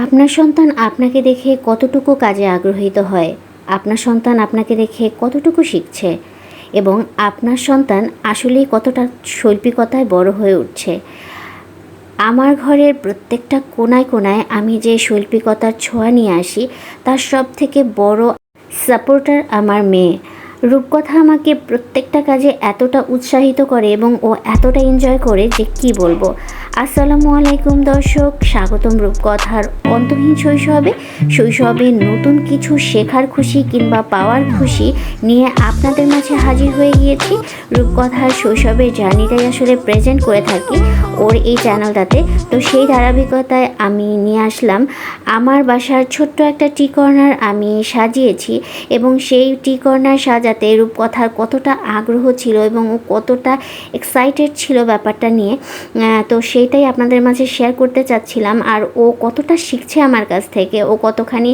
আপনার সন্তান আপনাকে দেখে কতটুকু কাজে আগ্রহীত হয়, আপনার সন্তান আপনাকে দেখে কতটুকু শিখছে এবং আপনার সন্তান আসলেই কতটা শৈল্পিকতায় বড় হয়ে উঠছে। আমার ঘরের প্রত্যেকটা কোনায় কোনায় আমি যে শৈল্পিকতার ছোঁয়া নিয়ে আসি তার সবথেকে বড় সাপোর্টার আমার মেয়ে। রূপকথা আমাকে প্রত্যেকটা কাজে এতটা উৎসাহিত করে এবং ও এতটা এনজয় করে যে কি বলবো। আসসালামু আলাইকুম দর্শক, স্বাগতম রূপকথার অন্তহীন শৈশবে নতুন কিছু শেখার খুশি কিংবা পাওয়ার খুশি নিয়ে আপনাদের মাঝে হাজির হয়ে গিয়েছি। রূপকথার শৈশবের জার্নিটাই আসলে প্রেজেন্ট করে থাকি ওর এই চ্যানেলটাতে। তো সেই ধারাবাহিকতায় আমি নিয়ে আসলাম আমার বাসার ছোট্ট একটা টি কর্নার আমি সাজিয়েছি এবং সেই টি কর্নার সাজাতে রূপকথার কতটা আগ্রহ ছিল এবং ও কতটা এক্সাইটেড ছিল ব্যাপারটা নিয়ে, তো সেইটাই আপনাদের মাঝে শেয়ার করতে চাচ্ছিলাম। আর ও কতটা শিখছে আমার কাছ থেকে, ও কতখানি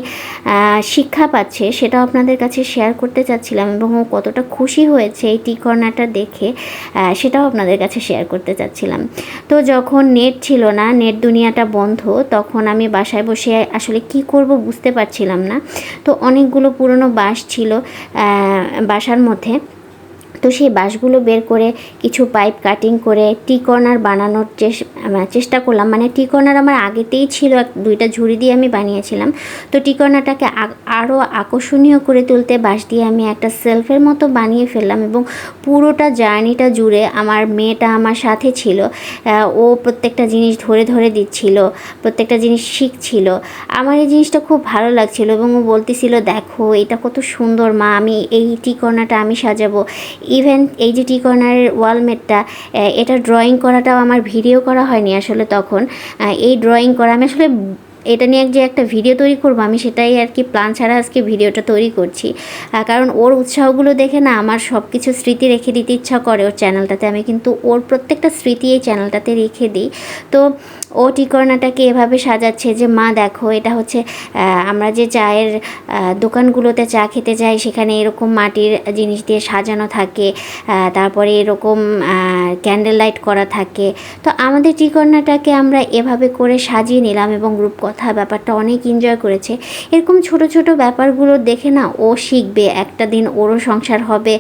শিক্ষা পাচ্ছে সেটাও আপনাদের কাছে শেয়ার করতে চাচ্ছিলাম এবং ও কতটা খুশি হয়েছে এই টি কর্নারটা দেখে সেটাও আপনাদের কাছে শেয়ার করতে চাচ্ছিলাম। তো যখন নেট ছিল না, নেট দুনিয়াটা বন্ধ, তখন আমি বাসায় বসে আসলে কি করব বুঝতে পারছিলাম না। তো অনেকগুলো পুরনো বাঁশ ছিল বাসার মধ্যে। তো সেই বাঁশগুলো বের করে কিছু পাইপ কাটিং করে টি কর্নার বানানোর চেষ্টা করলাম। মানে টি কর্নার আমার আগেতেই ছিল, দুইটা ঝুড়ি দিয়ে আমি বানিয়েছিলাম। তো টি কর্নারটাকে আরও আকর্ষণীয় করে তুলতে বাঁশ দিয়ে আমি একটা সেলফের মতো বানিয়ে ফেললাম এবং পুরোটা জার্নিটা জুড়ে আমার মেয়েটা আমার সাথে ছিল। ও প্রত্যেকটা জিনিস ধরে ধরে দিচ্ছিল, প্রত্যেকটা জিনিস শিখছিল। আমার এই জিনিসটা খুব ভালো লাগছিল এবং ও বলতেছিল, দেখো এটা কত সুন্দর মা, আমি এই টি কর্নারটা আমি সাজাবো। ইভেন এই যে টি কর্নারের ওয়ালমেটটা, এটা ড্রয়িং করাটাও আমার ভিডিও করা হয়নি আসলে তখন। এই ড্রয়িং করা আমি আসলে এটা নিয়ে যে একটা ভিডিও তৈরি করবো আমি সেটাই আর কি প্ল্যান ছাড়া আজকে ভিডিওটা তৈরি করছি। কারণ ওর উৎসাহগুলো দেখে না আমার সব কিছু স্মৃতি রেখে দিতে ইচ্ছা করে ওর চ্যানেলটাতে। আমি কিন্তু ওর প্রত্যেকটা স্মৃতি এই চ্যানেলটাতে রেখে দিই। তো ও টি কর্নারটাকে এভাবে সাজাচ্ছে যে মা দেখো এটা হচ্ছে আমরা যে চায়ের দোকানগুলোতে চা খেতে যাই সেখানে এরকম মাটির জিনিস দিয়ে সাজানো থাকে, তারপরে এরকম ক্যান্ডেল লাইট করা থাকে। তো আমাদের টি কর্নারটাকে আমরা এভাবে করে সাজিয়ে নিলাম এবং রূপকথা ব্যাপারটা অনেক এনজয় করেছে। এরকম ছোট ছোট ব্যাপারগুলো দেখে না ও শিখবে, একটা দিন ওরও সংসার হবে,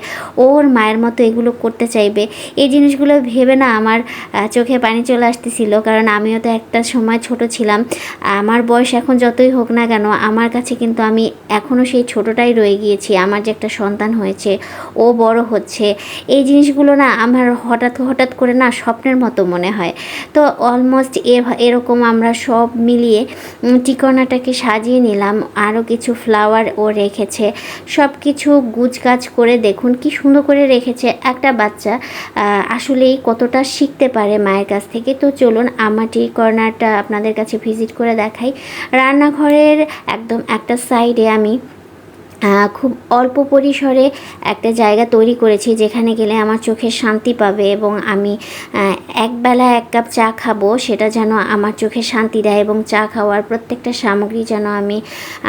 ওর মায়ের মতো এগুলো করতে চাইবে। এই জিনিসগুলো ভেবে না আমার চোখে পানি চলে আসতেছিল, কারণ আমিও তো একটা সময় ছোট ছিলাম। আমার বয়স এখন যতই হোক না কেন আমার কাছে কিন্তু আমি এখনও সেই ছোটোটাই রয়ে গিয়েছি। আমার যে একটা সন্তান হয়েছে, ও বড় হচ্ছে, এই জিনিসগুলো না আমার হঠাৎ হঠাৎ করে না স্বপ্নের মতো মনে হয়। তো অলমোস্ট এরকম আমরা সব মিলিয়ে টিকোনাটাকে সাজিয়ে নিলাম। আরও কিছু ফ্লাওয়ার ও রেখেছে, সব কিছু গুছগাছ করে দেখুন কি সুন্দর করে রেখেছে। একটা বাচ্চা আসলেই কতটা শিখতে পারে মায়ের কাছ থেকে। তো চলুন আমার টি কর্নারটা আপনাদের কাছে ভিজিট করে দেখাই। রান্নাঘরের একদম একটা সাইডে আমি খুব অল্প পরিসরে একটা জায়গা তৈরি করেছি যেখানে গেলে আমার চোখের শান্তি পাবে এবং আমি একবেলা এক কাপ চা খাবো, সেটা যেন আমার চোখে শান্তি দেয় এবং চা খাওয়ার প্রত্যেকটা সামগ্রী যেন আমি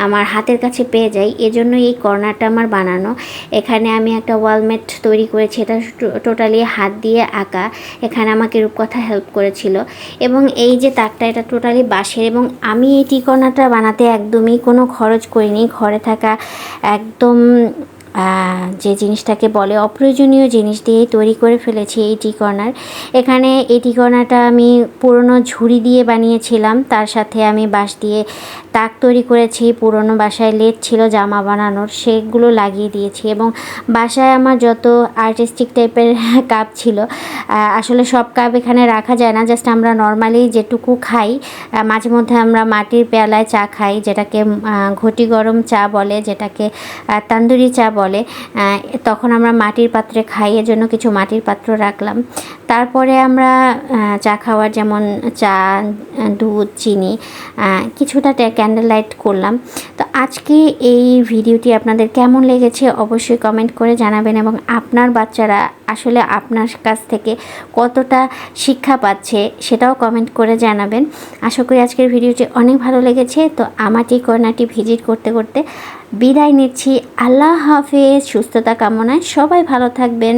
আমার হাতের কাছে পেয়ে যাই। এজন্য এই কর্নারটা আমার বানানো। এখানে আমি একটা ওয়ালমেট তৈরি করেছি, এটা টোটালি হাত দিয়ে আঁকা। এখানে আমাকে রূপকথা হেল্প করেছিল এবং এই যে তাকটা এটা টোটালি বাঁশের এবং আমি এই টি কর্নারটা বানাতে একদমই কোনো খরচ করিনি। ঘরে থাকা একদম যে জিনিসটাকে বলে অপ্রয়োজনীয় জিনিস দিয়েই তৈরি করে ফেলেছি এই টি কর্নার। এখানে এই টি কর্নারটা আমি পুরনো ঝুড়ি দিয়ে বানিয়েছিলাম, তার সাথে আমি বাঁশ দিয়ে তাক তৈরি করেছি। পুরনো বাসায় লেদ ছিল জামা বানানোর, সেগুলো লাগিয়ে দিয়েছি এবং বাসায় আমার যত আর্টিস্টিক টাইপের কাপ ছিল, আসলে সব কাপ এখানে রাখা যায় না। জাস্ট আমরা নর্মালি যেটুকু খাই, মাঝে মধ্যে আমরা মাটির পেয়ালায় চা খাই, যেটাকে ঘটি গরম চা বলে, যেটাকে তান্দুরি চা বলে, তখন আমরা মাটির পাত্রে খাই, এজন্য কিছু মাটির পাত্র রাখলাম। তারপরে আমরা চা খাওয়ার যেমন চা, দুধ, চিনি, কিছুটা ক্যান্ডেল লাইট করলাম। তো আজকে এই ভিডিওটি আপনাদের কেমন লেগেছে অবশ্যই কমেন্ট করে জানাবেন এবং আপনার বাচ্চারা আসলে আপনার কাছ থেকে কতটা শিক্ষা পাচ্ছে সেটাও কমেন্ট করে জানাবেন। আশা করি আজকের ভিডিওটি অনেক ভালো লেগেছে। তো আমার টি কর্নারটি ভিজিট করতে করতে বিদায় নিচ্ছি। আল্লাহ হাফেজ। সুস্থতা কামনায় সবাই ভালো থাকবেন।